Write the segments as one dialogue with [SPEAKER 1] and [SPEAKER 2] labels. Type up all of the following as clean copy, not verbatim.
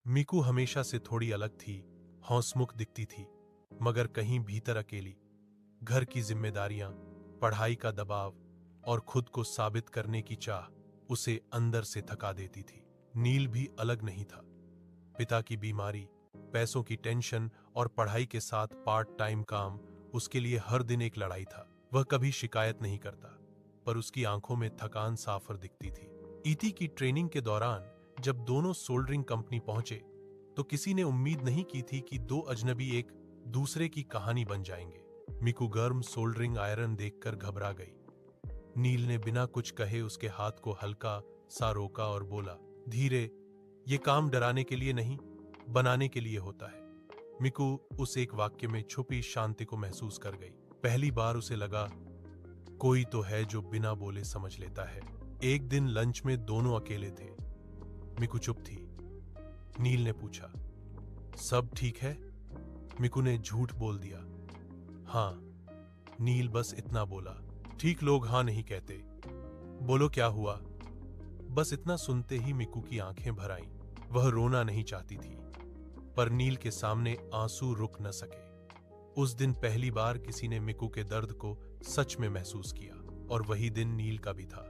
[SPEAKER 1] मिकू हमेशा से थोड़ी अलग थी, हौसमुख दिखती थी, मगर कहीं भीतर अकेली। घर की जिम्मेदारियां, पढ़ाई का दबाव और खुद को साबित करने की चाह उसे अंदर से थका देती थी। नील भी अलग नहीं था। पिता की बीमारी, पैसों की टेंशन और पढ़ाई के साथ पार्ट टाइम काम उसके लिए हर दिन एक लड़ाई था। वह कभी शिकायत नहीं करता, पर उसकी आंखों में थकान साफर दिखती थी। ईटी की ट्रेनिंग के दौरान जब दोनों सोल्डरिंग कंपनी पहुंचे तो किसी ने उम्मीद नहीं की थी कि दो अजनबी एक दूसरे की कहानी बन जाएंगे। मिकू गर्म सोल्डरिंग आयरन देखकर घबरा गई। नील ने बिना कुछ कहे उसके हाथ को हल्का सा रोका और बोला, धीरे, ये काम डराने के लिए नहीं, बनाने के लिए होता है। मिकू उस एक वाक्य में छुपी शांति को महसूस कर गई। पहली बार उसे लगा, कोई तो है जो बिना बोले समझ लेता है। एक दिन लंच में दोनों अकेले थे। मिकू चुप थी। नील ने पूछा, सब ठीक है? मिकू ने झूठ बोल दिया, हाँ। नील बस इतना बोला, ठीक लोग हाँ नहीं कहते। बोलो क्या हुआ? बस इतना सुनते ही मिकू की आंखें भर आईं। वह रोना नहीं चाहती थी, पर नील के सामने आंसू रुक न सके। उस दिन पहली बार किसी ने मिकू के दर्द को सच में महसूस किया, और वही दिन नील का भी था।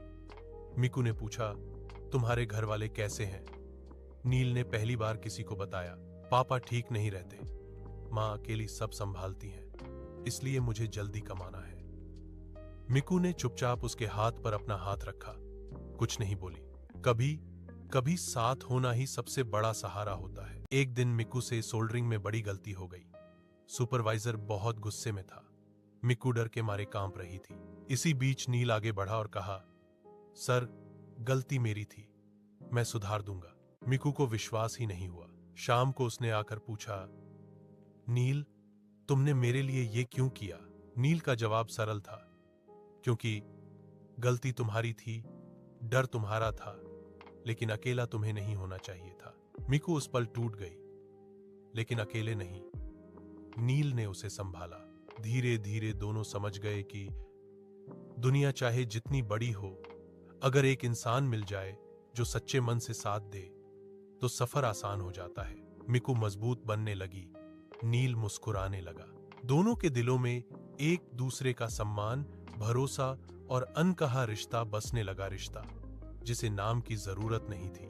[SPEAKER 1] मिकू ने पूछा, तुम्हारे घर वाले कैसे हैं? नील ने पहली बार किसी को बताया, पापा ठीक नहीं रहते, माँ अकेली सब संभालती हैं, इसलिए मुझे जल्दी कमाना है। मिकू ने चुपचाप उसके हाथ पर अपना हाथ रखा, कुछ नहीं बोली। कभी कभी साथ होना ही सबसे बड़ा सहारा होता है। एक दिन मिकू से सोल्डरिंग में बड़ी गलती हो गई। सुपरवाइजर बहुत गुस्से में था। मिकू डर के मारे कांप रही थी। इसी बीच नील आगे बढ़ा और कहा, सर, गलती मेरी थी, मैं सुधार दूंगा। मिकू को विश्वास ही नहीं हुआ। शाम को उसने आकर पूछा, नील, तुमने मेरे लिए ये क्यों किया? नील का जवाब सरल था, क्योंकि गलती तुम्हारी थी, डर तुम्हारा था, लेकिन अकेला तुम्हें नहीं होना चाहिए था। मिकू उस पल टूट गई, लेकिन अकेले नहीं। नील ने उसे संभाला। धीरे धीरे दोनों समझ गए कि दुनिया चाहे जितनी बड़ी हो, अगर एक इंसान मिल जाए जो सच्चे मन से साथ दे, तो सफर आसान हो जाता है। मिकू मजबूत बनने लगी, नील मुस्कुराने लगा। दोनों के दिलों में एक दूसरे का सम्मान, भरोसा और अनकहा रिश्ता बसने लगा। रिश्ता जिसे नाम की जरूरत नहीं थी,